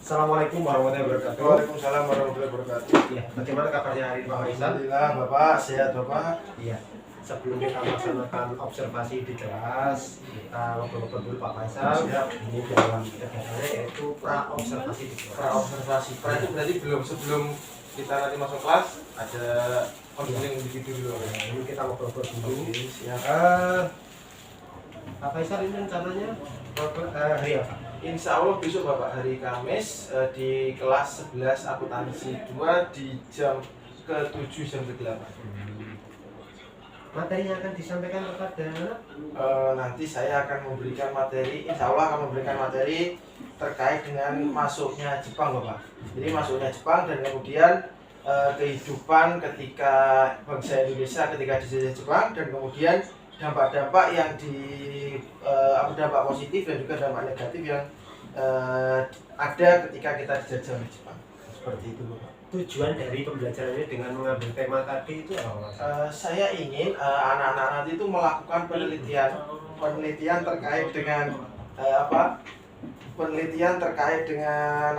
Assalamualaikum warahmatullahi wabarakatuh. Waalaikumsalam warahmatullahi wabarakatuh. Ya, bagaimana kabarnya hari ini Pak Faisal? Alhamdulillah, Bapak sehat Bapak. Iya. Sebelum kita melaksanakan observasi di kelas, kita ngobrol-ngobrol dulu Pak Faisal. Siap. Ini dalam kegiatannya yaitu pra observasi di kelas. Pra observasi. Pra itu berarti sebelum kita nanti masuk kelas ada konseling begitu dulu. Nah, ini kita ngobrol-ngobrol dulu. Oke, siap. Pak Faisal ini rencananya hari apa? Insya Allah besok Bapak hari Kamis di kelas 11 akuntansi 2 di jam ke-7 jam ke-8. Materi yang akan disampaikan kepada Nanti saya akan memberikan materi, insya Allah akan memberikan materi terkait dengan masuknya Jepang Bapak. Jadi masuknya Jepang dan kemudian kehidupan ketika bangsa Indonesia ketika dijajah Jepang, dan kemudian dampak-dampak yang dampak positif dan juga dampak negatif yang ada ketika kita dijajah oleh Jepang. Seperti itu Bapak. tujuan dari pembelajaran ini dengan mengambil tema tadi itu apa Mas? Saya ingin anak-anak nanti itu melakukan penelitian terkait dengan penelitian terkait dengan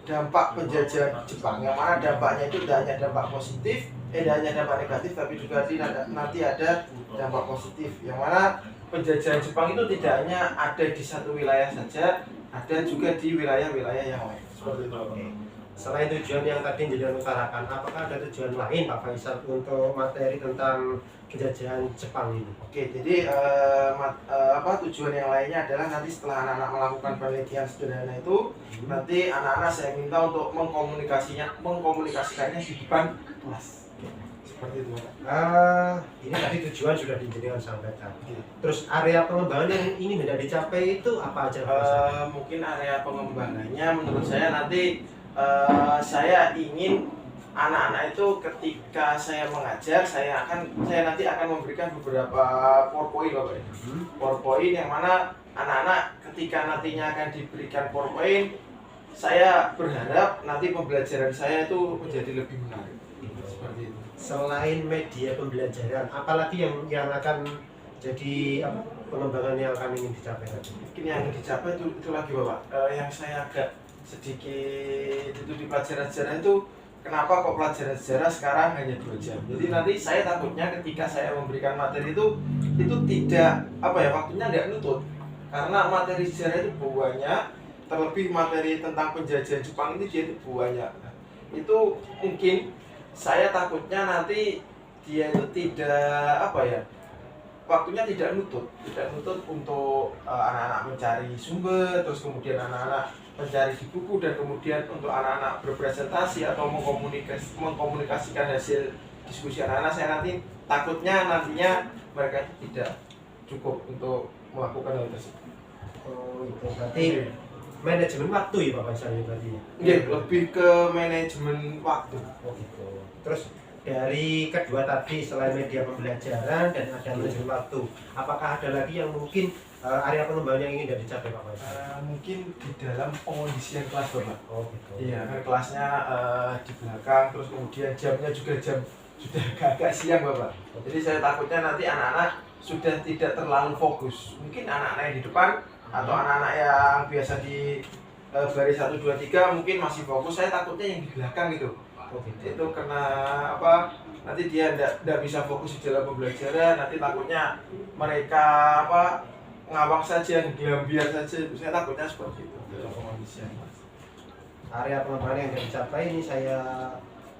dampak penjajahan Jepang, yang mana dampaknya itu tidak hanya dampak positif, tidak hanya dampak negatif, tapi juga nanti ada dampak positif, yang mana penjajahan Jepang itu tidak hanya ada di satu wilayah saja, ada juga di wilayah-wilayah yang lain. Seperti itu. Selain tujuan yang tadi Jenderal utarakan, apakah ada tujuan lain Pak Faisal untuk materi tentang penjajahan Jepang ini? Oke, jadi tujuan yang lainnya adalah nanti setelah anak-anak melakukan penelitian sederhana itu, nanti anak-anak saya minta untuk mengkomunikasikannya di depan kelas. Seperti itu, Pak. Ini tadi tujuan sudah Jenderal sampaikan. Terus area pengembangan yang ingin hendak dicapai itu apa aja Pak Faisal? Mungkin area pengembangannya menurut saya nanti saya ingin anak-anak itu ketika saya mengajar, saya nanti akan memberikan beberapa PowerPoint Bapak. PowerPoint yang mana anak-anak ketika nantinya akan diberikan PowerPoint, saya berharap nanti pembelajaran saya itu menjadi lebih menarik. Seperti itu. Selain media pembelajaran, apalagi yang akan jadi pengembangan yang akan ingin dicapai tadi? Mungkin yang dicapai itu lagi Bapak. Yang saya agak sedikit itu di pelajaran sejarah itu, kenapa kok pelajaran sejarah sekarang hanya 2 jam. Jadi nanti saya takutnya ketika saya memberikan materi itu tidak waktunya tidak nutut, karena materi sejarah itu banyak, terlebih materi tentang penjajahan Jepang itu dia itu banyak. Itu mungkin saya takutnya nanti dia itu tidak waktunya tidak nutut untuk anak-anak mencari sumber, terus kemudian anak-anak mencari di buku, dan kemudian untuk anak-anak berpresentasi atau mengkomunikasikan hasil diskusi anak-anak. Saya takutnya nantinya mereka tidak cukup untuk melakukan hal tersebut. Oh, itu berarti manajemen waktu ya Pak Faisal berarti ya? Iya, lebih ke manajemen waktu. Oh gitu. Terus dari kedua tadi, selain media pembelajaran dan ada manajemen waktu, apakah ada lagi yang mungkin area pengembangan yang ingin dicapai Pak Faisal? Mungkin di dalam pengondisian kelas Bapak. Oh gitu. Iya, kan kelasnya di belakang, terus kemudian jamnya juga sudah agak siang Bapak. Jadi saya takutnya nanti anak-anak sudah tidak terlalu fokus. Mungkin anak-anak yang di depan atau anak-anak yang biasa di baris 1, 2, 3 mungkin masih fokus. Saya takutnya yang di belakang gitu. Oh gitu. Itu karena nanti dia tidak bisa fokus di dalam pembelajaran, nanti takutnya mereka ngawang saja, ngelambiar saja. Saya takutnya seperti itu dalam pengondisian. Area pengembangan yang dicapai ini saya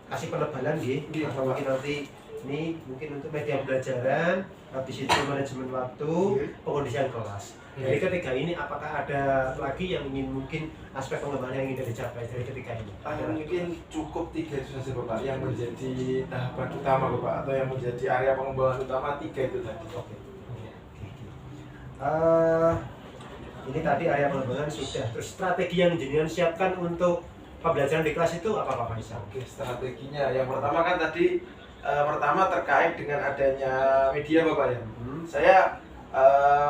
kasih penebalan atau mungkin nanti ini mungkin untuk media pembelajaran, habis itu manajemen waktu, pengondisian kelas. Dari ketiga ini apakah ada lagi yang ingin mungkin aspek pengembangan yang ingin dicapai dari ketiga ini? Mungkin cukup 3 itu saja Bapak yang menjadi tahapan utama Bapak, atau yang menjadi area pengembangan utama 3 itu tadi. Oke. Ini tadi area pengembangan sudah. Terus strategi yang jenengan siapkan untuk pembelajaran di kelas itu apa Pak Faisal? Oke, strateginya yang pertama kan tadi pertama terkait dengan adanya media Bapak ya. Saya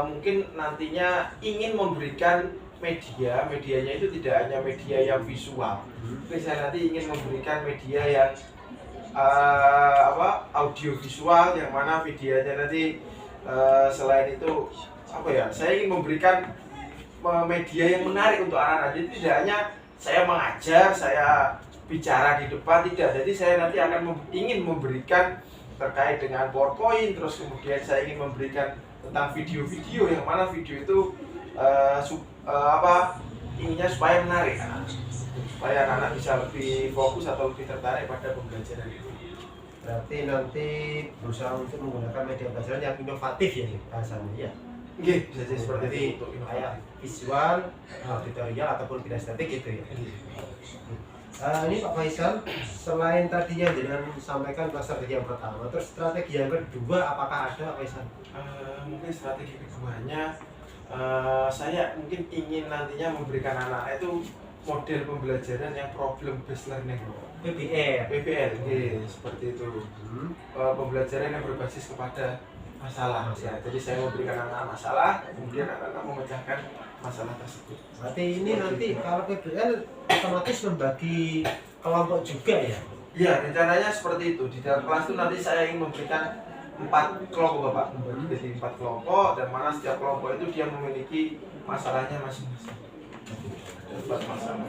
mungkin nantinya ingin memberikan medianya itu tidak hanya media yang visual, tapi saya nanti ingin memberikan media yang audio visual, yang mana videonya nanti selain itu saya ingin memberikan media yang menarik untuk anak-anak. Jadi tidak hanya saya mengajar, saya bicara di depan, tidak. Jadi saya nanti akan ingin memberikan terkait dengan PowerPoint, terus kemudian saya ingin memberikan tentang video-video yang mana video itu inginnya supaya menarik, supaya anak-anak bisa lebih fokus atau lebih tertarik pada pembelajaran itu. Berarti nanti berusaha untuk menggunakan media pelajaran yang inovatif ya bahasanya ya. Oke, bisa jadi seperti Berarti itu. kayak visual, auditorial ataupun kinestetik gitu ya. Ini Pak Faisal, selain tadi yang dengan sampaikan strategi yang pertama, terus strategi yang kedua apakah ada Pak Faisal? Mungkin strategi keduanya, saya mungkin ingin nantinya memberikan anak itu model pembelajaran yang problem based learning, PBL. PBL, seperti itu. Pembelajaran yang berbasis kepada masalah. Ya, jadi saya memberikan anak masalah, kemudian anak-anak memecahkan masalah tersebut. Berarti ini nanti kalau PBL otomatis membagi kelompok juga ya? Iya, rencananya seperti itu. Di dalam kelas itu nanti saya ingin memberikan 4 kelompok Bapak, membagi jadi 4 kelompok, dan mana setiap kelompok itu dia memiliki masalahnya masing-masing. 4 masalah.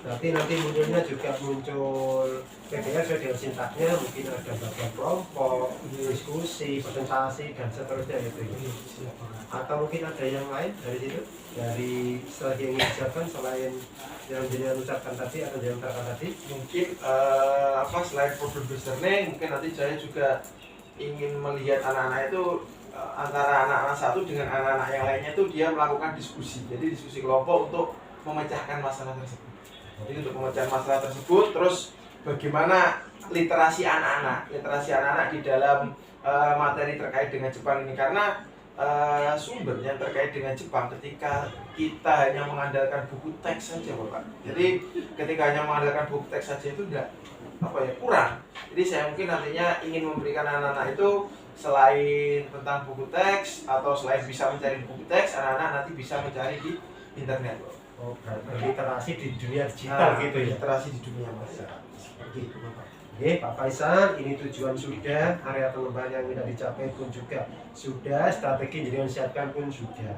Berarti nanti munculnya juga muncul PBL sesuai dengan sintaknya, mungkin ada bagian kelompok, diskusi, presentasi dan seterusnya gitu ya. Atau mungkin ada yang lain dari situ, dari strategi yang disiapkan selain yang jenengan ucapkan tadi atau yang terangkan tadi. Mungkin selain problem based learning, mungkin nanti saya juga ingin melihat anak-anak itu antara anak-anak satu dengan anak-anak yang lainnya itu dia melakukan diskusi. Jadi diskusi kelompok untuk memecahkan masalah tersebut. Jadi untuk memecahkan masalah tersebut, terus bagaimana literasi anak-anak di dalam materi terkait dengan Jepang ini, karena sumbernya terkait dengan Jepang ketika kita hanya mengandalkan buku teks saja Bapak. Jadi ketika hanya mengandalkan buku teks saja itu enggak kurang. Jadi saya mungkin nantinya ingin memberikan anak-anak itu selain tentang buku teks atau selain bisa mencari buku teks, anak-anak nanti bisa mencari di internet. Oh, literasi di dunia digital gitu ya. Literasi di dunia maya. Seperti itu Bapak. Oke, Pak Faisal, ini tujuan sudah, area pengembangan yang tidak dicapai pun juga sudah, strategi yang disiapkan pun sudah.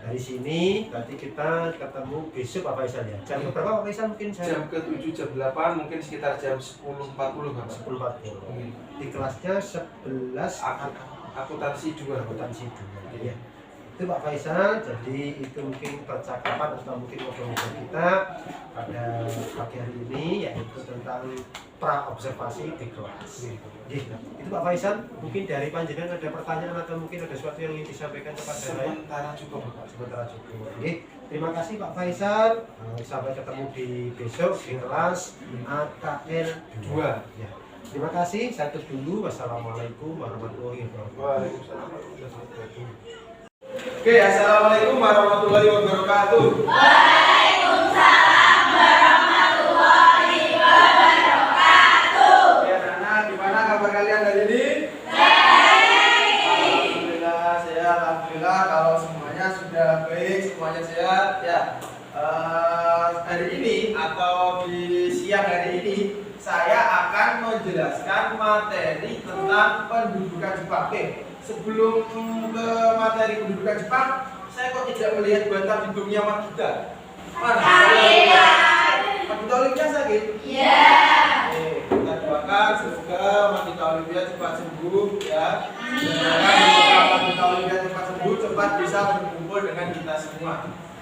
Dari sini nanti kita ketemu besok Pak Faisal ya. Jam berapa Pak Faisal mungkin saya? Jam ke-7, jam 8, mungkin sekitar jam 10.40 Bapak. 10.40. Di kelasnya 11 akuntansi 2. akuntansi 2 ya. Itu Pak Faisal, jadi itu mungkin percakapan atau mungkin ngobrol-ngobrol kita pada pagi hari ini, yaitu tentang pra observasi di kelas. Itu Pak Faisal, mungkin dari panjenengan ada pertanyaan atau mungkin ada sesuatu yang ingin disampaikan kepada saya? Sementara cukup Bapak. Sementara cukup. Terima kasih Pak Faisal. Sampai ketemu di besok di kelas AKL 2. Ya. Terima kasih. Saya tutup dulu. Wassalamualaikum warahmatullahi wabarakatuh. Waalaikumsalam warahmatullahi wabarakatuh. Oke, assalamualaikum warahmatullahi wabarakatuh. Waalaikumsalam warahmatullahi wabarakatuh. Ya, anak-anak, gimana kabar kalian hari ini? Baik. Alhamdulillah sehat. Alhamdulillah kalau semuanya sudah baik, semuanya sehat. Ya, hari ini atau di siang hari ini saya akan menjelaskan materi tentang pendudukan Jepang. Oke. Sebelum ke materi pendudukan Jepang, saya kok tidak melihat bantal hidungnya Magita. Mana? Magita Olivia sakit? Iya. Kita doakan semoga Magita Olivia cepat sembuh ya. Semoga Magita Olivia cepat sembuh, cepat bisa berkumpul dengan kita semua.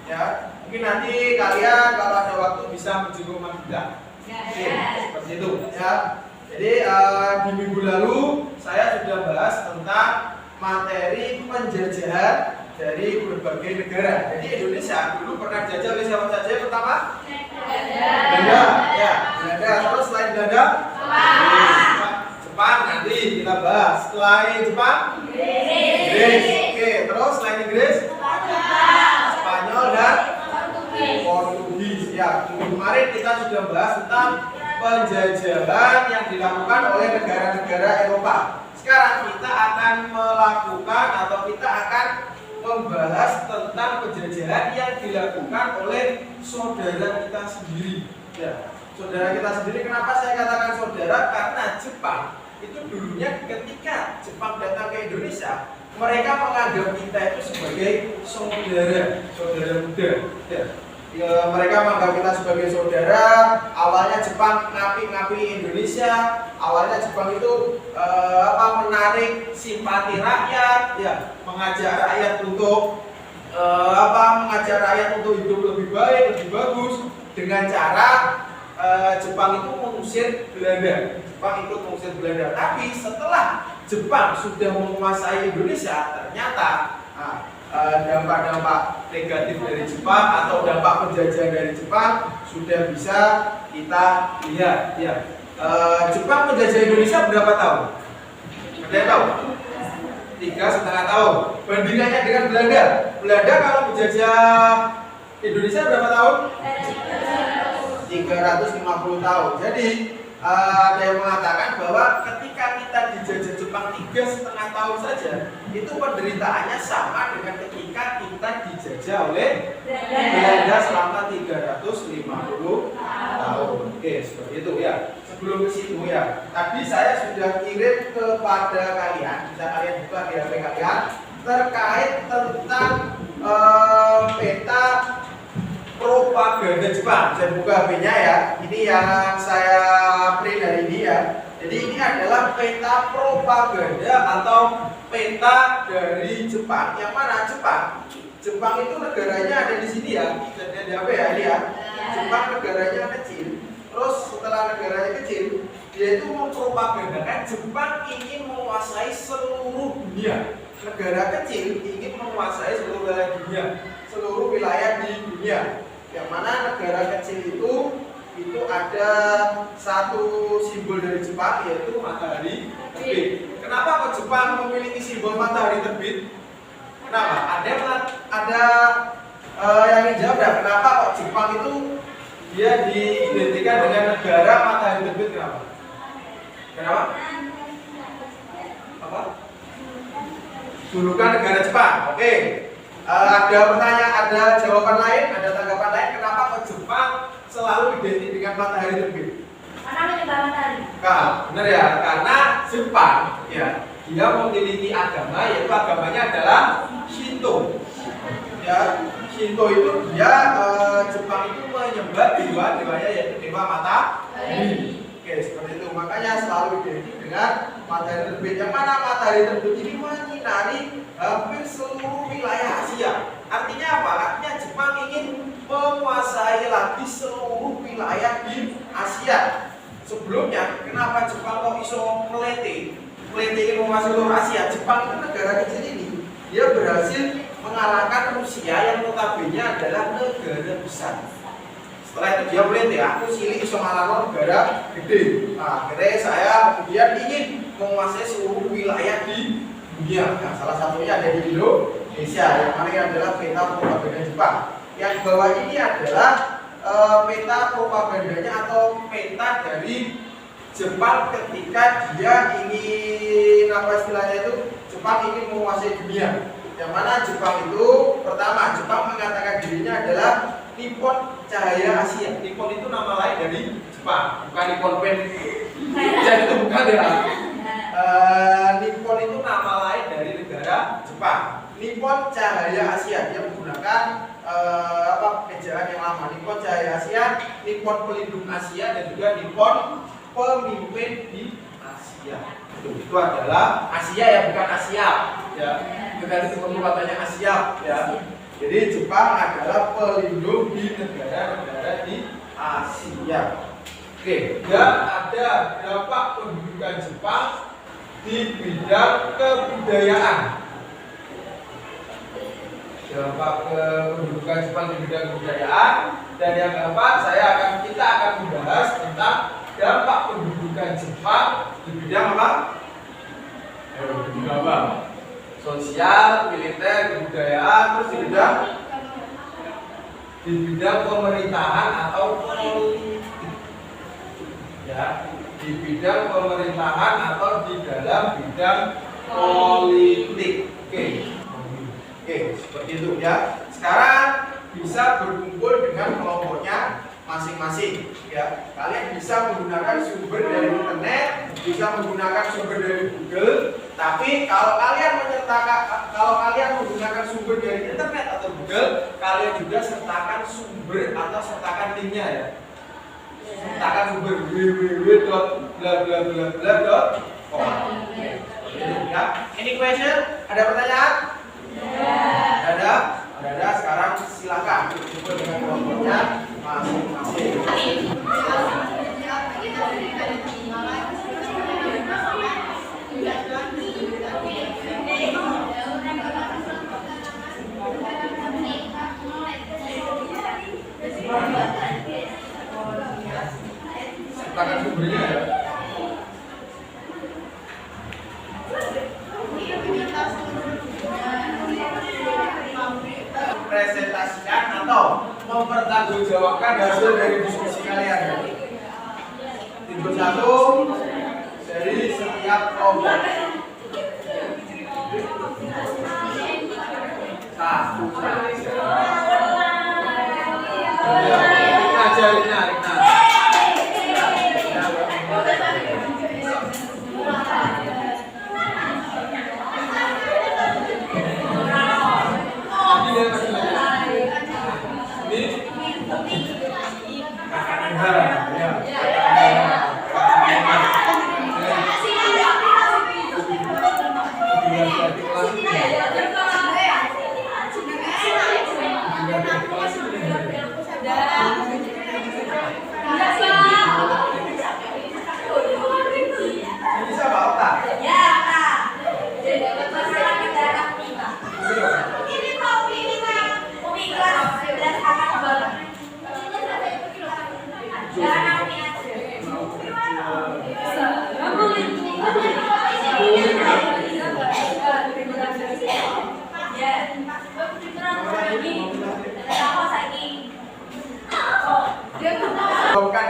Ya, mungkin nanti kalian kalau ada waktu bisa menjenguk Magita. Oke, seperti itu ya. Jadi di minggu lalu saya sudah bahas tentang materi penjajahan dari berbagai negara. Jadi Indonesia dulu pernah dijajah oleh siapa saja? Pertama? Belanda. Ya, Belanda. Terus selain Belanda? Jepang nanti kita bahas. Selain Jepang? Inggris. Oke, terus selain Inggris? Spanyol dan Portugis. Ya, kemarin kita sudah bahas tentang penjajahan yang dilakukan oleh negara-negara Eropa. Sekarang kita akan melakukan atau kita akan membahas tentang penjajahan yang dilakukan oleh saudara kita sendiri. Ya, saudara kita sendiri. Kenapa saya katakan saudara? Karena Jepang itu dulunya ketika Jepang datang ke Indonesia, mereka menganggap kita itu sebagai saudara muda. Ya. Ya, mereka menganggap kita sebagai saudara. Awalnya Jepang ngapi-ngapi Indonesia. Awalnya Jepang itu menarik simpati rakyat, ya, mengajak rakyat untuk mengajak rakyat untuk hidup lebih baik, lebih bagus dengan cara Jepang itu mengusir Belanda. Jepang ikut mengusir Belanda. Tapi setelah Jepang sudah menguasai Indonesia, ternyata dampak-dampak negatif dari Jepang atau dampak penjajahan dari Jepang sudah bisa kita lihat. Ya. Jepang menjajah Indonesia berapa tahun? Ada yang tahu? 3,5 tahun. Bandingannya dengan Belanda. Belanda kalau menjajah Indonesia berapa tahun? 350 tahun. Jadi ada yang mengatakan bahwa ketika kita dijajah Jepang 3,5 tahun saja, itu penderitaannya sama dengan ketika kita dijajah oleh Belanda selama 350 tahun. Oke, seperti itu ya. Sebelum ke situ ya, tadi saya sudah kirim kepada kalian, bisa kalian buka di HP kalian, terkait tentang peta propaganda Jepang. Saya buka HP-nya ya. Ini yang saya print hari ini ya. Jadi ini adalah peta propaganda atau peta dari Jepang. Yang mana Jepang? Jepang itu negaranya ada di sini ya. Ada di HP ya ini ya. Jepang negaranya kecil. Terus setelah negaranya kecil, dia itu mempropagandakan Jepang ingin menguasai seluruh dunia. Negara kecil ingin menguasai seluruh wilayah dunia, seluruh wilayah di dunia. Yang mana negara kecil itu ada satu simbol dari Jepang, yaitu matahari terbit. Kenapa kok Jepang memiliki simbol matahari terbit? Kenapa? Ada yang ingin jawab ya? Kenapa kok Jepang itu dia diidentikan dengan negara matahari terbit? Kenapa? Kenapa? Apa? Julukan negara Jepang. Oke. Ada pertanyaan, ada jawaban lain, ada tanggapan lain. Kenapa kok Jepang selalu identik dengan matahari terbit? Karena menyembah matahari. Benar ya, karena Jepang ya dia memiliki agama, yaitu agamanya adalah Shinto. Ya, Shinto itu dia Jepang itu menyembah dewa-dewanya, yaitu dewa matahari. Oke, seperti itu. Makanya selalu identik dengan matahari terbit. Yang mana matahari terbit ini menyinari hampir seluruh wilayah Asia. Artinya apa? Artinya Jepang ingin menguasai lagi seluruh wilayah di Asia. Sebelumnya, kenapa Jepang kok iso melete menguasai seluruh Asia? Jepang itu negara kecil ini, dia berhasil mengalahkan Rusia yang notabene adalah negara besar. Setelah itu dia melete, aku cilik iso ngalahkan negara gede. Nah, akhirnya saya kemudian ingin menguasai seluruh wilayah di dunia. Nah, salah satunya ada di Indonesia, yang mana ini adalah peta propaganda Jepang. Yang bawah ini adalah peta propagandanya atau peta dari Jepang ketika dia ingin istilahnya itu, Jepang ingin menguasai dunia. Yang mana Jepang itu pertama, Jepang mengatakan dirinya adalah Nippon Cahaya Asia. Nippon itu nama lain dari Jepang, bukan Nippon Pen. Jadi itu bukan ya. Nippon itu nama lain dari negara Jepang. Nippon Cahaya Asia, dia menggunakan ejaan yang lama. Nippon Cahaya Asia, Nippon Pelindung Asia, dan juga Nippon Pemimpin di Asia. Itu adalah Asia ya, bukan Asia ya. Dengan itu perlu katanya Asia ya. Jadi Jepang adalah pelindung di negara-negara di Asia. Oke, dan ada dampak pendudukan Jepang di bidang kebudayaan. Dampak pendudukan Jepang di bidang kebudayaan. Dan yang keempat, kita akan membahas tentang dampak pendudukan Jepang di bidang apa? Di bidang apa? Sosial, militer, kebudayaan, terus di bidang pemerintahan atau politik. Ya, di bidang pemerintahan atau di dalam bidang politik. Oke, seperti itu ya. Sekarang bisa berkumpul dengan kelompoknya masing-masing ya. Kalian bisa menggunakan sumber dari internet, bisa menggunakan sumber dari Google. Tapi kalau kalian menggunakan sumber dari internet atau Google, Google, kalian juga sertakan sumber atau sertakan linknya ya. Sertakan sumber www.bla-bla-bla-bla.com. Ya. Any question? Ada pertanyaan? Ada? Ada. Sekarang silakan coba dengan kelompoknya masing-masing. Sertakan sumbernya ya. Presentasikan atau mempertanggungjawabkan hasil dari diskusi kalian. Input 1 dari setiap kelompok.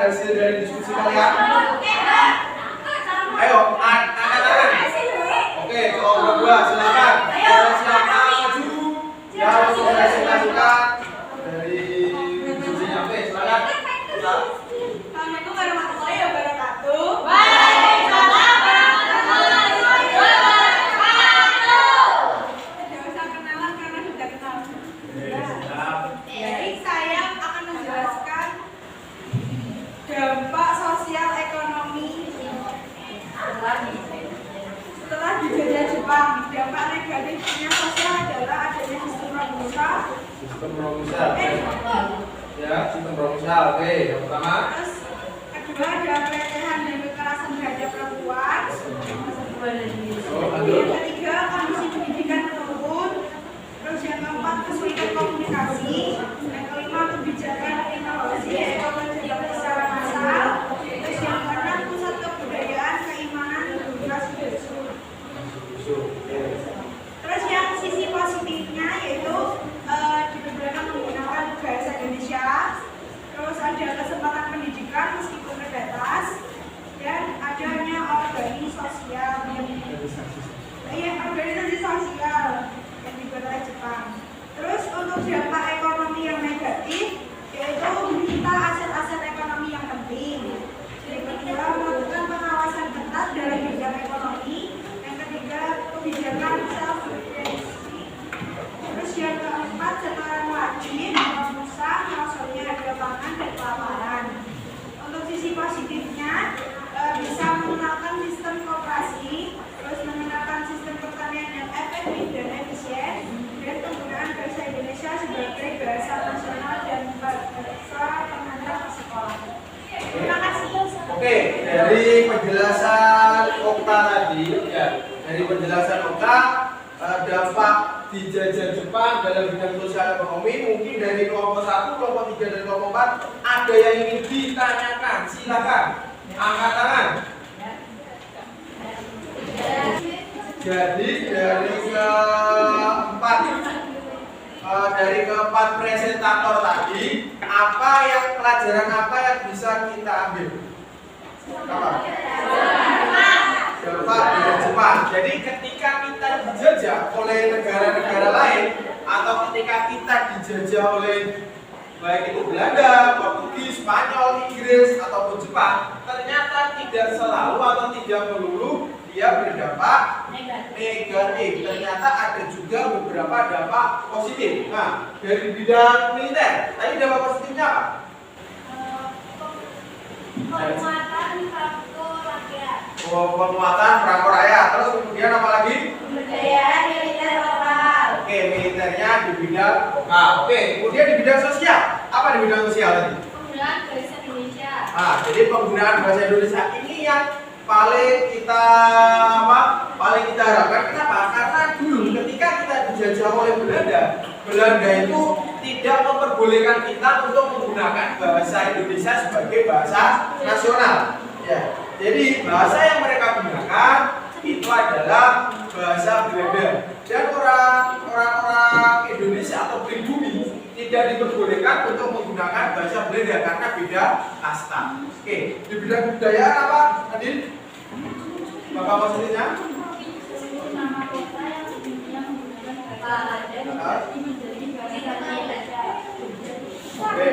Hasil dari diskusi kalian. Ayo, angkat tangan. Oke, kelompok 2 silakan. Silakan maju. Yang sudah presentasikan dari diskusinya. Oke, silakan. Assalamualaikum warahmatullahi wabarakatuh. Waalaikumsalam warahmatullahi wabarakatuh. Tidak usah kenalan karena sudah kenal. Jadi saya akan menjelaskan dampak sosial ekonomi setelah dijajah Jepang. Dampak negatifnya sosial adalah adanya sistem Romusa. Sistem Romusa. Ya, sistem Romusa. Oke, yang pertama. Terus kedua ada pelecehan dan kekerasan terhadap perempuan. Yang ketiga kondisi pendidikan menurun. Terus yang keempat kesulitan komunikasi. Yang kelima kebijakan inovasi ekonomi secara massal. Terus yang keenam pusat kebudayaan, keimanan, dan budaya Sudut. Terus yang sisi positifnya yaitu diperbolehkan menggunakan bahasa Indonesia. Terus ada kesempatan pendidikan meskipun terbatas dan adanya organisasi sosial yang dibuat oleh Jepang. Terus untuk dampak ekonomi yang negatif yaitu menyita aset-aset ekonomi yang penting. Yang kedua melakukan pengawasan ketat dalam bidang ekonomi. Yang ketiga kebijakan self-regulasi. Terus yang keempat setoran wajib, pengusaha, maksudnya harga pangan dan kelaparan. Untuk sisi positifnya bisa mengenalkan sistem koperasi, terus mengenalkan sistem pertanian yang efektif dan efisien, dan penggunaan bahasa Indonesia sebagai bahasa nasional dan bahasa pengantar sekolah. Terima kasih. Oke, dari penjelasan Okta tadi, ya, dari penjelasan Okta, dampak dijajah Jepang dalam bidang sosial ekonomi mungkin dari kelompok 1, kelompok 3, dan kelompok 4 ada yang ingin ditanyakan, silakan angkat tangan. Jadi dari keempat presentator tadi, pelajaran apa yang bisa kita ambil? Apa? Dampak dari Jepang. Jadi ketika kita dijajah oleh negara-negara lain atau ketika kita dijajah oleh baik itu Belanda, Portugis, Spanyol, Inggris ataupun Jepang, ternyata tidak selalu atau tidak melulu dia berdampak negatif. Ternyata ada juga beberapa dampak positif. Nah, dari bidang militer, tadi dampak positifnya apa? Penguatan faktor rakyat. Penguatan perangkat rakyat. Terus kemudian apa lagi? Pemberdayaan militer lokal. Oke, militernya di bidang lokal. Oke, kemudian di bidang sosial. Apa di bidang sosial tadi? Penggunaan bahasa Indonesia. Jadi penggunaan bahasa Indonesia ini yang paling kita harapkan. Kenapa? Karena dulu ketika kita dijajah oleh Belanda itu tidak memperbolehkan kita untuk menggunakan bahasa Indonesia sebagai bahasa nasional. Ya. Jadi bahasa yang mereka gunakan itu adalah bahasa Belanda. Dan orang-orang Indonesia atau pribumi tidak diperbolehkan untuk menggunakan bahasa Belanda karena beda kasta. Oke, di bidang kebudayaan apa tadi? Bapak maksudnya? Nama kota yang sebelumnya menggunakan bahasa Belanda menjadi bahasa Indonesia. Oke,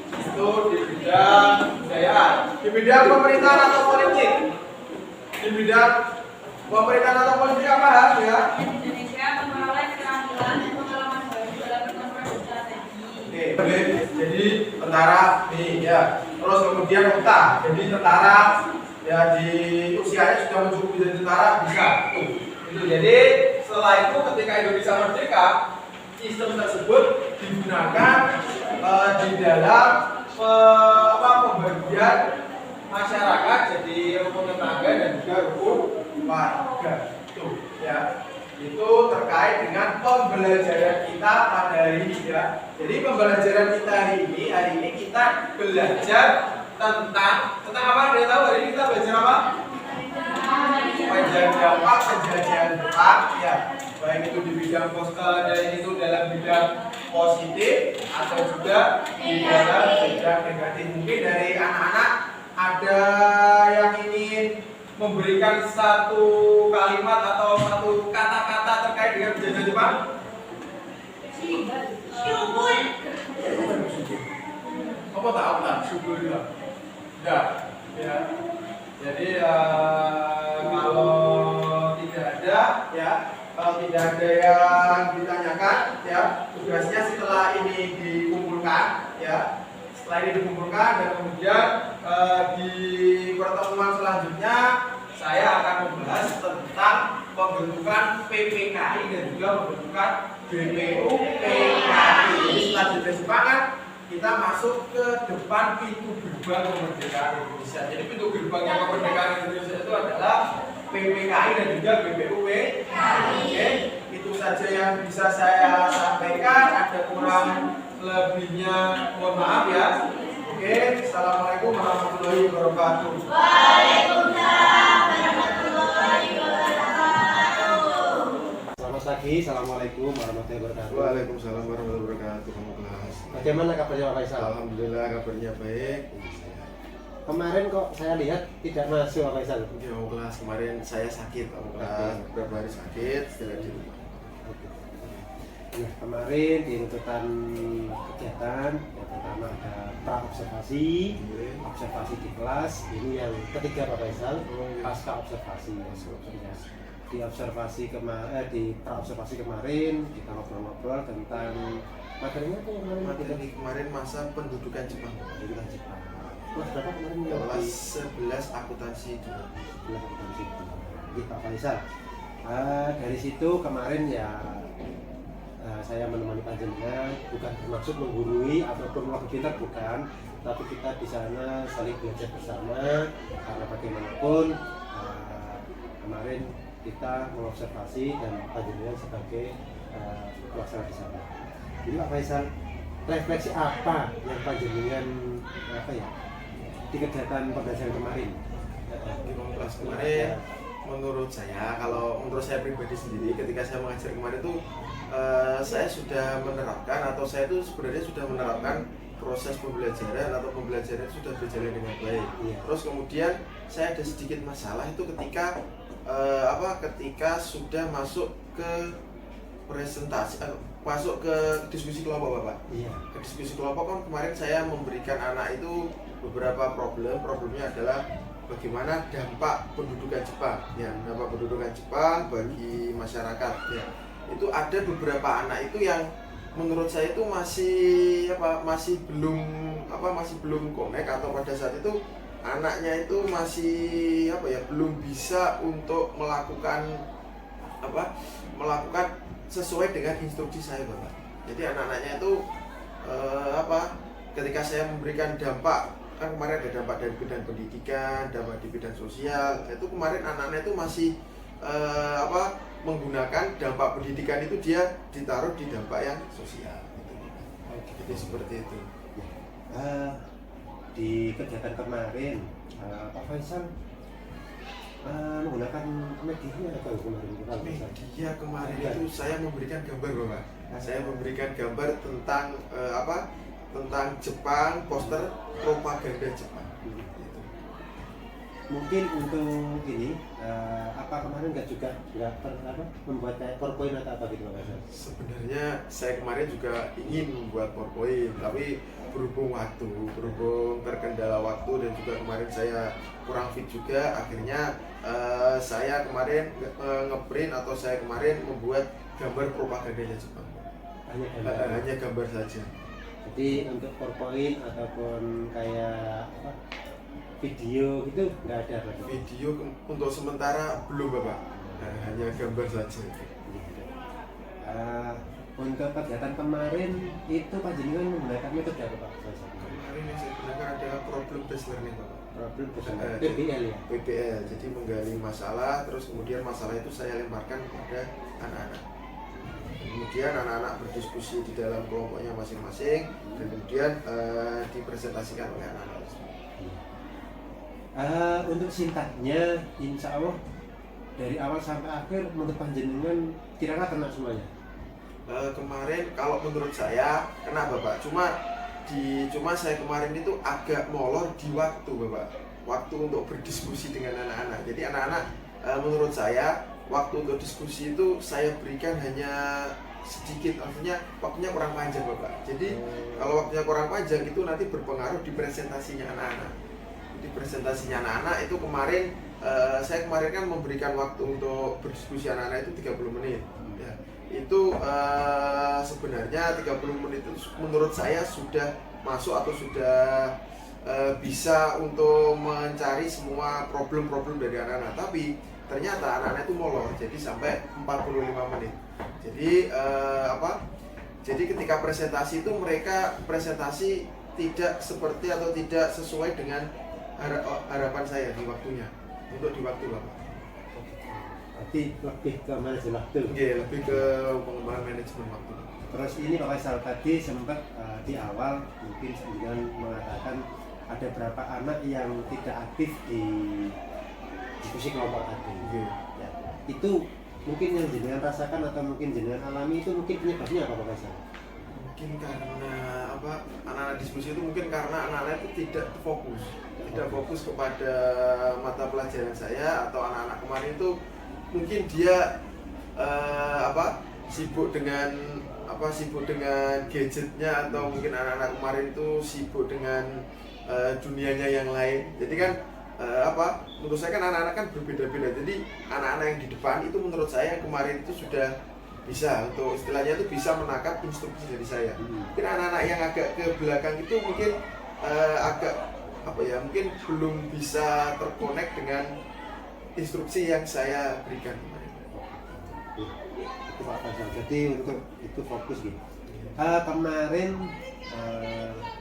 itu di bidang kebudayaan. Di bidang pemerintahan atau politik? Di bidang pemerintahan atau politik apa ya? Indonesia memperoleh keterampilan dan pengalaman baru dalam berkompetisi strategi. Oke, boleh. Jadi tentara nih ya. Terus kemudian UTA. Jadi tentara ya di usianya sudah mencukupi jadi tentara bisa. Itu. Jadi setelah itu ketika Indonesia merdeka, sistem tersebut digunakan di dalam pembagian masyarakat jadi rukun tetangga dan juga rukun warga. Itu ya. Itu terkait dengan pembelajaran kita pada hari ini ya. Jadi pembelajaran kita hari ini kita belajar tentang apa? Ada tahu hari ini kita belajar apa? Penjajahan Jepang ya. Baik itu di bidang dan itu dalam bidang positif atau juga di dalam bidang negatif. Mungkin dari anak-anak ada yang ingin memberikan satu kalimat atau satu kata-kata terkait dengan penjajahan Jepang? Syukur. Apa tak? Syukur juga. Enggak. Ya. Jadi kalau tidak ada ya, kalau tidak ada yang ditanyakan ya, tugasnya setelah ini dikumpulkan ya. Setelah ini dikumpulkan dan kemudian di pertemuan selanjutnya saya akan membahas tentang pembentukan PPKI dan juga pembentukan BPUPKI. Jadi setelah jeda semangat kita masuk ke depan pintu gerbang kemerdekaan Indonesia. Jadi pintu gerbang kemerdekaan Indonesia itu adalah PPKI dan juga BPUPKI. Oke, itu saja yang bisa saya sampaikan. Ada kurang lebihnya mohon maaf ya. Oke, assalamualaikum warahmatullahi wabarakatuh. Waalaikumsalam warahmatullahi wabarakatuh. Selamat pagi, assalamualaikum warahmatullahi wabarakatuh. Waalaikumsalam warahmatullahi wabarakatuh. Kamu kelas. Bagaimana kabarnya Pak Faisal? Alhamdulillah kabarnya baik. Kemarin kok saya lihat tidak masuk Pak Faisal. Ya, kamu kelas kemarin saya sakit. Kamu kelas beberapa hari sakit setelah di rumah. Nah, kemarin di runtutan kegiatan yang pertama ada pra-observasi, observasi di kelas. Ini yang ketiga Pak Faisal, pasca observasi. Di observasi di pra-observasi kemarin kita ngobrol-ngobrol tentang materinya tuh Kemarin masa pendudukan Jepang. Pendudukan Jepang. Kelas berapa kemarin? Kelas 11 akuntansi dulu. Di Pak Faisal. Dari situ kemarin ya saya menemani panjenengan, bukan bermaksud menggurui ataupun melakukan pintar, bukan, tapi kita di sana saling belajar bersama karena bagaimanapun kemarin kita mengobservasi dan panjenengan sebagai pelaksana di sana. Jadi Pak Faisal, refleksi apa yang panjenengan di kegiatan pembelajaran kemarin? Di kelas kemarin menurut saya pribadi sendiri ketika saya mengajar kemarin itu saya sudah menerapkan atau saya itu sebenarnya sudah menerapkan proses pembelajaran atau pembelajaran sudah berjalan dengan baik. Terus kemudian saya ada sedikit masalah itu ketika ketika sudah masuk ke presentasi, masuk ke diskusi kelompok Bapak. Iya. Ke diskusi kelompok kan kemarin saya memberikan anak itu beberapa problemnya adalah bagaimana dampak pendudukan Jepang, ya, dampak pendudukan Jepang bagi masyarakat. Ya. Itu ada beberapa anak itu yang menurut saya itu masih belum connect, atau pada saat itu anaknya itu masih belum bisa untuk melakukan sesuai dengan instruksi saya, Bapak. Jadi anak-anaknya itu ketika saya memberikan dampak, kan kemarin ada dampak dari bidang pendidikan, dampak di bidang sosial, itu kemarin anak-anak itu masih menggunakan dampak pendidikan itu dia ditaruh di dampak yang sosial gitu. Jadi seperti itu. Di kegiatan kemarin Pak Faisal menggunakan media atau kemarin? Media kemarin itu saya memberikan gambar, Bapak. Saya memberikan gambar tentang tentang Jepang, poster propaganda Jepang. Gitu. Mungkin untuk ini kemarin membuat kayak PowerPoint atau apa gitu, Pak Faisal? Sebenarnya saya kemarin juga ingin membuat PowerPoint, tapi berhubung terkendala waktu dan juga kemarin saya kurang fit juga, akhirnya saya kemarin ngeprint atau saya kemarin membuat gambar propagandanya Jepang. Hanya gambar saja. Jadi untuk PowerPoint ataupun kayak video gitu nggak ada, Pak? Video untuk sementara belum, Bapak. Hanya gambar saja. Untuk kegiatan kemarin itu panjenengan menggunakan metode apa, Pak? Kemarin yang saya gunakan adalah problem based learning, Bapak. Problem PBL ya? PBL, jadi menggali masalah, terus kemudian masalah itu saya lemparkan kepada anak-anak. Kemudian anak-anak berdiskusi di dalam kelompoknya masing-masing, dan kemudian dipresentasikan oleh anak-anak. Untuk singkatnya, insya Allah dari awal sampai akhir menurut panjenengan kira-kira kena semuanya? Kemarin kalau menurut saya kena, Bapak. Cuma saya kemarin itu agak molor di waktu, Bapak. Waktu untuk berdiskusi dengan anak-anak. Jadi anak-anak menurut saya waktu untuk diskusi itu saya berikan hanya sedikit, artinya waktunya kurang panjang, Bapak. Jadi kalau waktunya kurang panjang itu nanti berpengaruh di presentasinya anak-anak. Di presentasinya anak-anak itu kemarin saya kemarin kan memberikan waktu untuk berdiskusi anak-anak itu 30 menit. Ya. Itu sebenarnya 30 menit itu menurut saya sudah masuk atau sudah bisa untuk mencari semua problem-problem dari anak-anak. Tapi ternyata anak-anak itu molor, jadi sampai 45 menit. Jadi jadi ketika presentasi itu mereka presentasi tidak seperti atau tidak sesuai dengan harapan saya di waktunya, untuk di waktu, Bapak. Berarti lebih ke manajemen waktu. Iya, lebih ke pengembangan manajemen waktu. Terus ini Pak Faisal tadi sempat di awal mungkin dengan mengatakan ada berapa anak yang tidak aktif di diskusi kelompok tadi. Iya. Ya, itu mungkin yang jenengan rasakan atau mungkin jenengan alami itu mungkin penyebabnya apa, Pak Faisal? Mungkin karena anak-anak diskusi itu mungkin karena anak-anak itu tidak fokus kepada mata pelajaran saya, atau anak-anak kemarin itu mungkin dia sibuk dengan gadgetnya, atau mungkin anak-anak kemarin itu sibuk dengan dunianya yang lain. Jadi kan menurut saya kan anak-anak kan berbeda-beda. Jadi anak-anak yang di depan itu menurut saya kemarin itu sudah bisa untuk istilahnya itu bisa menangkap instruksi dari saya. Mungkin anak-anak yang agak ke belakang itu mungkin mungkin belum bisa terkonek dengan instruksi yang saya berikan kemarin. Itu Pak Faisal. Jadi untuk itu fokus gitu. Kemarin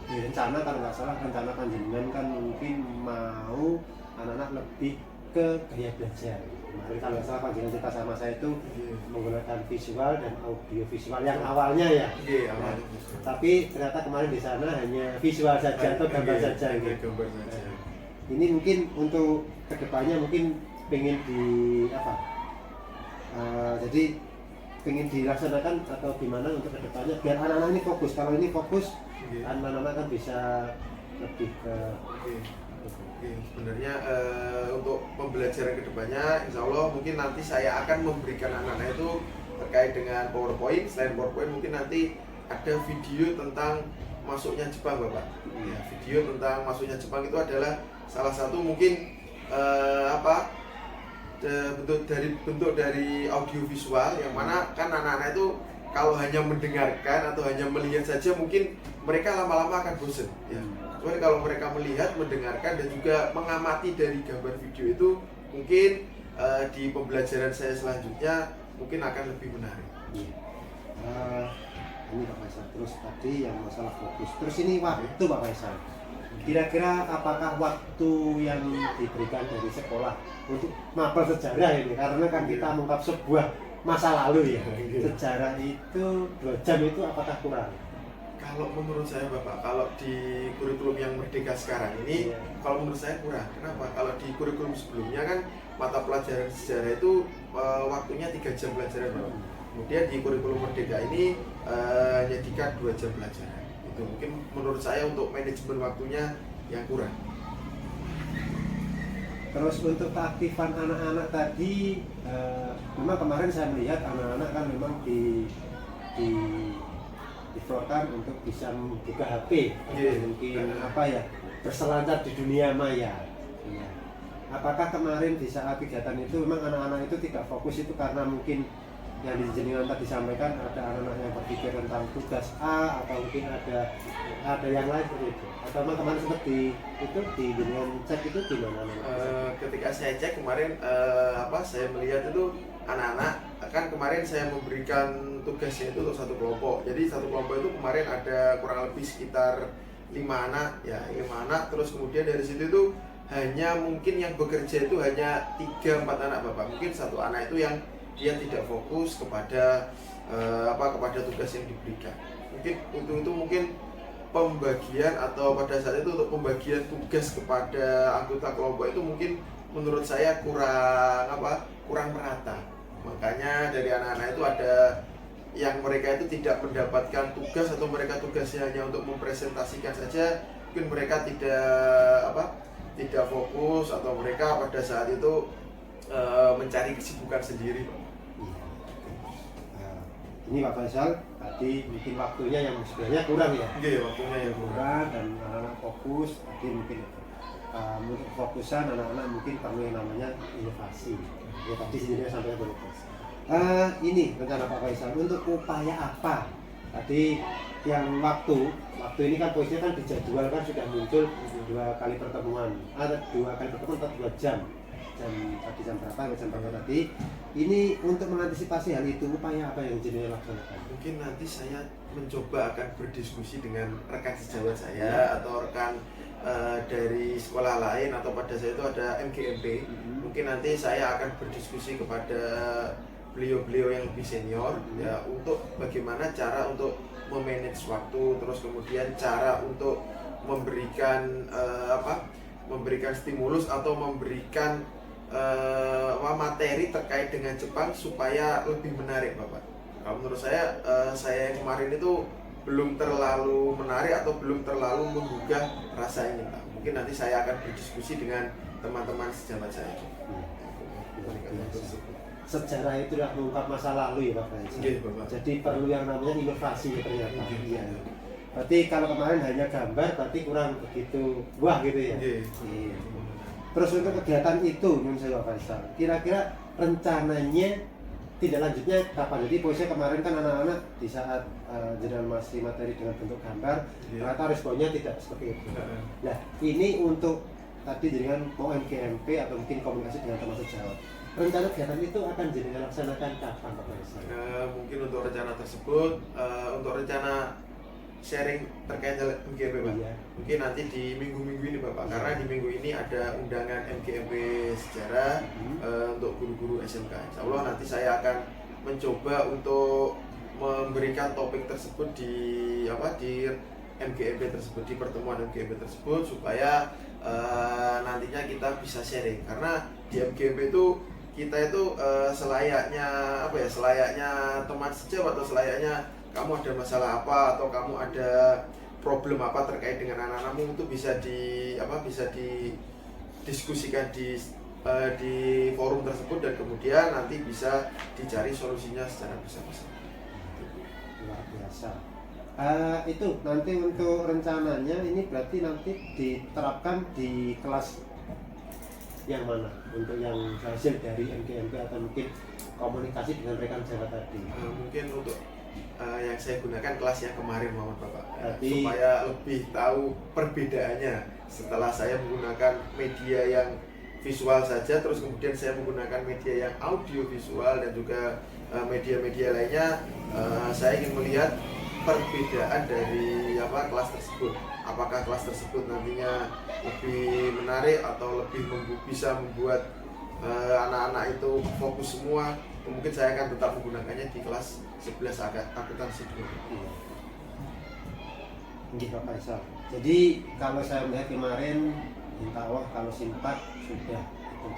di rencana kalau nggak salah rencana panjenengan kan mungkin mau anak-anak lebih ke gaya belajar. Kemarin kalau nggak salah panjenengan cerita sama saya itu menggunakan visual dan audio visual yang awalnya ya. Iya, awalnya. Tapi ternyata kemarin di sana hanya visual saja atau gambar saja gitu. Gambar saja. Ini mungkin untuk kedepannya mungkin pengen jadi pengen dilaksanakan atau gimana untuk kedepannya biar anak-anak ini fokus. Kalau ini fokus, anak-anak kan bisa lebih ke. Oke, sebenarnya untuk pembelajaran kedepannya, insya Allah mungkin nanti saya akan memberikan anak-anak itu terkait dengan PowerPoint. Selain PowerPoint mungkin nanti ada video tentang masuknya Jepang, Bapak. Ya, video tentang masuknya Jepang itu adalah salah satu mungkin apa bentuk dari audio visual, yang mana kan anak-anak itu kalau hanya mendengarkan atau hanya melihat saja mungkin mereka lama-lama akan bosan ya. Kecuali kalau mereka melihat, mendengarkan dan juga mengamati dari gambar video itu, mungkin di pembelajaran saya selanjutnya mungkin akan lebih menarik. Ini Pak Faisal, terus tadi yang masalah fokus, terus ini waktu Pak Faisal, kira-kira apakah waktu yang diberikan dari sekolah untuk mapel sejarah ini, karena kan kita mengungkap sebuah masa lalu ya, sejarah itu 2 jam itu apakah kurang? Kalau menurut saya Bapak, kalau di kurikulum yang merdeka sekarang ini, kalau menurut saya kurang. Kenapa? Kalau di kurikulum sebelumnya kan mata pelajaran sejarah itu waktunya 3 jam pelajaran Bapak. Kemudian di kurikulum merdeka ini menyediakan 2 jam pelajaran. Itu mungkin menurut saya untuk manajemen waktunya yang kurang. Terus untuk keaktifan anak-anak tadi, memang kemarin saya melihat anak-anak kan memang difloorkan untuk bisa membuka HP, mungkin apa ya, berselancar di dunia maya. Ya. Apakah kemarin di saat kegiatan itu memang anak-anak itu tidak fokus itu karena mungkin yang di jenengan tadi disampaikan ada anak-anak yang berpikir tentang tugas A atau mungkin ada yang lain seperti itu, atau memang kemarin seperti itu di jenengan cek itu gimana? Ketika saya cek kemarin saya melihat itu anak-anak kan kemarin saya memberikan tugasnya itu untuk satu kelompok. Jadi satu kelompok itu kemarin ada kurang lebih sekitar 5 anak ya, 5 anak. Terus kemudian dari situ itu hanya mungkin yang bekerja itu hanya 3-4 anak Bapak. Mungkin satu anak itu yang dia tidak fokus kepada kepada tugas yang diberikan. Mungkin untuk itu mungkin pembagian atau pada saat itu untuk pembagian tugas kepada anggota kelompok itu mungkin menurut saya kurang merata. Makanya dari anak-anak itu ada yang mereka itu tidak mendapatkan tugas atau mereka tugasnya hanya untuk mempresentasikan saja. Mungkin mereka tidak fokus atau mereka pada saat itu mencari kesibukan sendiri. Ini Pak Faisal, tadi mungkin waktunya yang sebenarnya kurang ya? Iya, waktunya yang kurang dan anak-anak fokus, tadi mungkin untuk fokusan anak-anak mungkin perlu yang namanya inovasi. Ya tadi sendiri sampai begitu. Ini rencana Pak Faisal untuk upaya apa? Tadi yang waktu ini kan posisinya kan dijadwalkan sudah muncul 2 kali pertemuan, ada 2 kali pertemuan atau 2 jam. Jam berapa tadi. Ini untuk mengantisipasi hal itu, upaya apa yang jenengan laksanakan? Mungkin nanti saya mencoba akan berdiskusi dengan rekan sejawat saya atau rekan dari sekolah lain, atau pada saya itu ada MGMP. Mungkin nanti saya akan berdiskusi kepada beliau-beliau yang lebih senior ya, untuk bagaimana cara untuk memanage waktu, terus kemudian cara untuk memberikan memberikan stimulus atau memberikan materi terkait dengan Jepang supaya lebih menarik Bapak. Kalau menurut saya yang kemarin itu belum terlalu menarik atau belum terlalu menggugah rasa ingin tahu. Mungkin nanti saya akan berdiskusi dengan teman-teman sejawat saya. Sejarah itu adalah mengungkap masa lalu ya Pak Faisal. Jadi perlu yang namanya inovasi ya ternyata. Iya. Berarti kalau kemarin hanya gambar, berarti kurang begitu wah gitu ya. Iya. Terus untuk kegiatan itu, menurut saya Pak Faisal, kira-kira rencananya tidak lanjutnya kapan? Jadi posisinya kemarin kan anak-anak di saat jenengan masih materi dengan bentuk gambar, ternyata responnya tidak seperti itu. Nah, ini untuk tadi jenengan mau MGMP atau mungkin komunikasi dengan teman sejawat. Rencana kegiatan itu akan jenengan laksanakan kapan Pak Faisal? Mungkin untuk rencana tersebut, untuk rencana sharing terkait MGMP Pak. Iya. Mungkin nanti di minggu-minggu ini Bapak, karena di minggu ini ada undangan MGMP sejarah untuk guru-guru SMK. Insya Allah nanti saya akan mencoba untuk memberikan topik tersebut di MGMP tersebut, di pertemuan MGMP tersebut, supaya nantinya kita bisa sharing. Karena di MGMP itu kita itu selayaknya teman sejawat atau selayaknya kamu ada masalah apa atau kamu ada problem apa terkait dengan anak-anakmu, itu bisa didiskusikan di forum tersebut dan kemudian nanti bisa dicari solusinya secara bersama-sama. Luar biasa. Itu nanti untuk rencananya ini berarti nanti diterapkan di kelas yang mana untuk yang hasil dari MGMP atau mungkin komunikasi dengan rekan Jawa tadi? Mungkin untuk yang saya gunakan kelas yang kemarin Muhammad Bapak, supaya lebih tahu perbedaannya setelah saya menggunakan media yang visual saja, terus kemudian saya menggunakan media yang audio visual dan juga media-media lainnya. Saya ingin melihat perbedaan dari kelas tersebut. Apakah kelas tersebut nantinya lebih menarik atau lebih bisa membuat anak-anak itu fokus semua. Mungkin saya akan tetap menggunakannya di kelas 11 akuntansi 2. Ini Pak Faisal. Jadi kalau saya melihat kemarin, insya Allah kalau simpat sudah,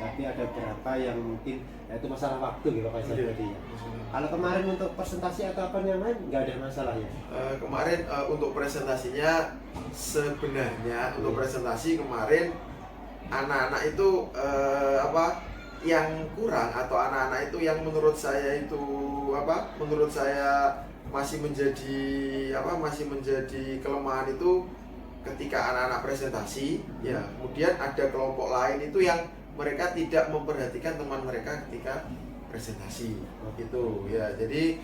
tapi ada beberapa yang mungkin itu masalah waktu gitu Pak Faisal tadi ya. Kalau kemarin untuk presentasi atau apa yang lain nggak ada masalah ya? Kemarin untuk presentasinya sebenarnya untuk presentasi kemarin anak-anak itu yang kurang atau anak-anak itu yang menurut saya masih menjadi kelemahan itu ketika anak-anak presentasi ya, kemudian ada kelompok lain itu yang mereka tidak memperhatikan teman mereka ketika presentasi gitu ya. Jadi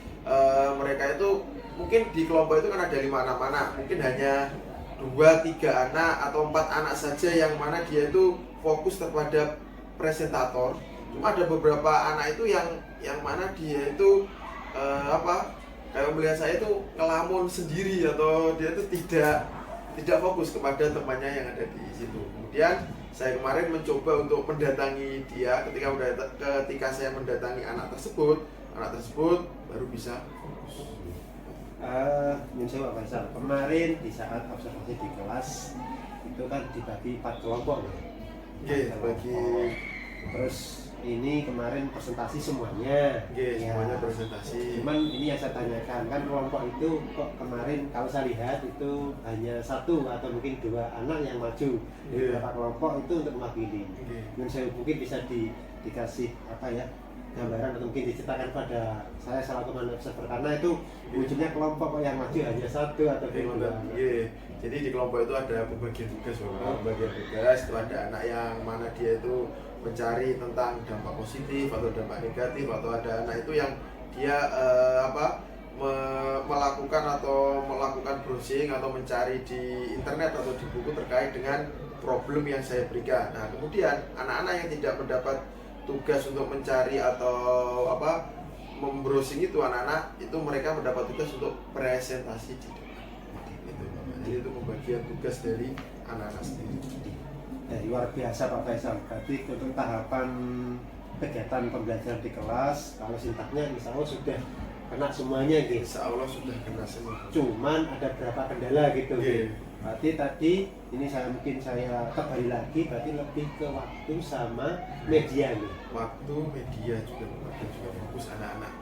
mereka itu mungkin di kelompok itu kan ada 5 anak, mungkin hanya 2-3 anak atau 4 anak saja yang mana dia itu fokus terhadap presentator. Cuma ada beberapa anak itu yang mana dia itu kayak melihat saya itu ngelamun sendiri atau dia itu tidak fokus kepada temannya yang ada di situ. Kemudian saya kemarin mencoba untuk mendatangi dia. Ketika saya mendatangi anak tersebut baru bisa fokus. Pak Faisal, kemarin di saat observasi di kelas itu kan dibagi 4 kelompok ya. Bagi. Terus ini kemarin presentasi semuanya. Semuanya presentasi. Cuman ini yang saya tanyakan, kan kelompok itu kok kemarin kalau saya lihat itu hanya 1 atau mungkin 2 anak yang maju. Beberapa kelompok itu untuk mewakili. Dan saya mungkin bisa dikasih gambaran atau mungkin diceritakan pada saya selaku observer, karena itu wujudnya kelompok yang maju hanya 1 atau 2. Jadi di kelompok itu ada pembagian tugas, pembagian tugas itu ada anak yang mana dia itu mencari tentang dampak positif atau dampak negatif, atau ada anak itu yang dia melakukan browsing atau mencari di internet atau di buku terkait dengan problem yang saya berikan. Nah, kemudian anak-anak yang tidak mendapat tugas untuk mencari atau membrowsing itu, anak-anak itu mereka mendapat tugas untuk presentasi di depan. Jadi itu pembagian tugas dari anak-anak sendiri. Luar biasa Pak Faisal. Berarti untuk tahapan kegiatan pembelajaran di kelas, kalau sintaknya insya Allah sudah kena semuanya gitu. Insya Allah sudah kena semua. Cuman ada berapa kendala gitu. Berarti tadi ini saya kembali lagi, berarti lebih ke waktu sama media nih. Waktu, media juga fokus anak-anak.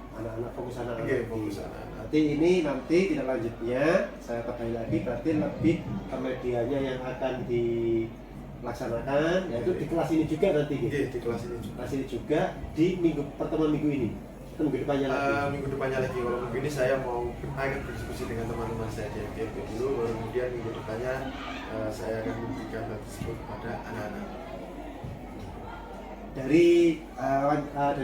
Fokus anak-anak. Fokus anak-anak. Berarti ini nanti tidak lanjutnya saya kembali lagi, berarti lebih ke medianya yang akan dilaksanakan, yaitu di kelas ini juga nanti gitu. Di kelas ini juga. Kelas ini juga di pertemuan minggu ini. Minggu depannya lagi. Minggu depannya lagi. Kalau minggu ini saya mau berdiskusi dengan teman-teman saya di MGMP dulu, baru kemudian minggu depannya saya akan memberikan hal tersebut kepada anak-anak. Dari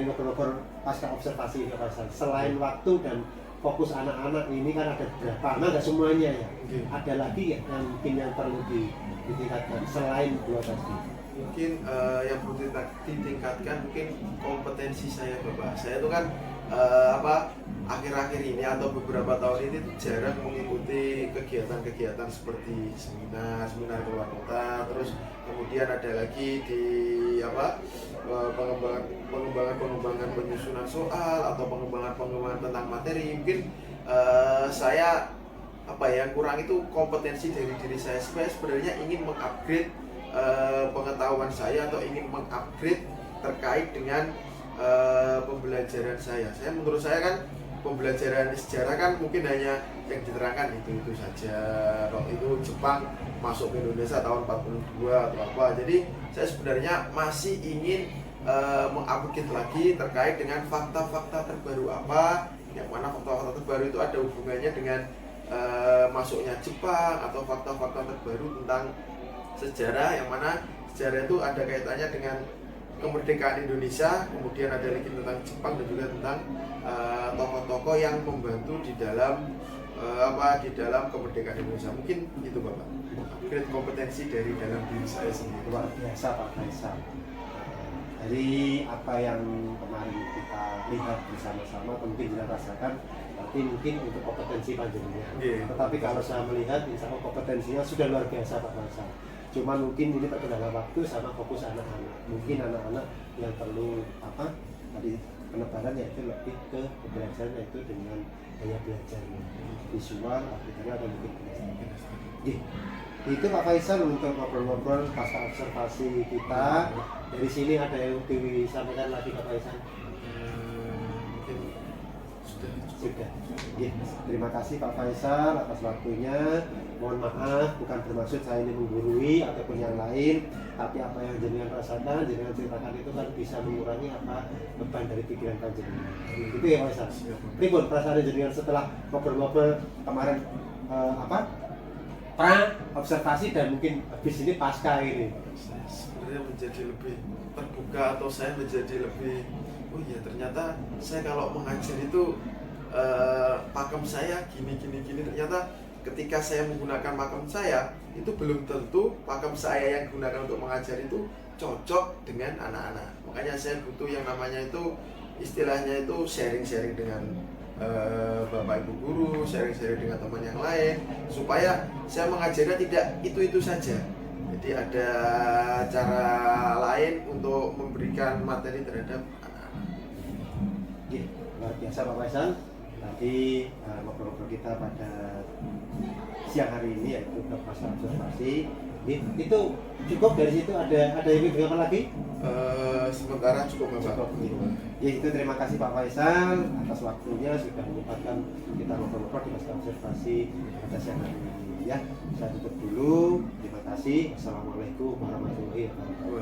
ngobrol-ngobrol pasca observasi Pak Faisal, selain waktu dan fokus anak-anak ini kan ada berapa anak, nggak semuanya ya. Ada lagi ya yang mungkin yang perlu ditingkatkan selain 2 tadi. Mungkin yang perlu ditingkatkan mungkin kompetensi saya Bapak. Saya itu kan akhir-akhir ini atau beberapa tahun ini jarang mengikuti kegiatan-kegiatan seperti seminar keluar kota, terus kemudian ada lagi di pengembangan penyusunan soal atau pengembangan tentang materi. Mungkin saya yang kurang itu kompetensi dari diri saya. Saya sebenarnya ingin mengupgrade pengetahuan saya atau ingin mengupgrade terkait dengan pembelajaran saya. Menurut saya kan pembelajaran sejarah kan mungkin hanya yang diterangkan itu saja. Kalau itu Jepang masuk ke Indonesia tahun 42 atau apa. Jadi saya sebenarnya masih ingin mengupdate lagi terkait dengan fakta-fakta terbaru apa, yang mana fakta-fakta terbaru itu ada hubungannya dengan masuknya Jepang, atau fakta-fakta terbaru tentang sejarah, yang mana sejarah itu ada kaitannya dengan kemerdekaan Indonesia, kemudian ada lagi tentang Jepang dan juga tentang tokoh-tokoh yang membantu di dalam di dalam kemerdekaan Indonesia. Mungkin itu Bapak. Upgrade kompetensi dari dalam diri saya sendiri. Luar biasa Pak Faisal. Dari apa yang kemarin kita lihat bersama-sama, mungkin kita rasakan, tapi mungkin untuk kompetensi panjenengan. Tetapi kalau saya melihat, insya Allah kompetensinya sudah luar biasa Pak Faisal. Cuman mungkin ini terkendala waktu sama fokus anak-anak. Mungkin anak-anak yang perlu tadi penebaran yaitu lebih ke pembelajaran yaitu dengan gaya belajarnya visual, aplikasinya atau mungkin itu Pak Faisal untuk ngobrol-ngobrol pasca observasi kita. Dari sini ada yang disampaikan lagi Pak Faisal? Mungkin Sudah. Terima kasih Pak Faisal atas waktunya. Mohon maaf, bukan bermaksud saya ini menggurui ataupun yang lain, tapi apa yang jenengan rasakan, jenengan ceritakan itu kan bisa mengurangi beban dari pikiran panjenengan. Itu ya Pak Faisal. Ribut perasaan jenengan setelah ngobrol-ngobrol kemarin pra observasi dan mungkin habis ini pasca ini. saya sebenarnya menjadi lebih terbuka, atau saya menjadi lebih, oh iya ternyata saya kalau mengajar itu pakem saya gini. Ternyata ketika saya menggunakan pakem saya itu belum tentu pakem saya yang gunakan untuk mengajar itu cocok dengan anak-anak. Makanya saya butuh yang namanya itu, istilahnya itu sharing dengan Bapak Ibu guru, sharing dengan teman yang lain, supaya saya mengajarnya tidak itu saja. Jadi ada cara lain untuk memberikan materi terhadap anak-anak. Luar biasa Pak Faisal. Tadi ngobrol-ngobrol kita pada siang hari ini yaitu pasca observasi. Itu cukup, dari situ ada yang ingin apa lagi? Sementara cukup Bapak. Ya itu, terima kasih Pak Faisal atas waktunya sudah menyempatkan kita ngobrol-ngobrol di pasca observasi pada siang hari ini. Ya, saya tutup dulu. Terima kasih. Assalamualaikum warahmatullahi wabarakatuh.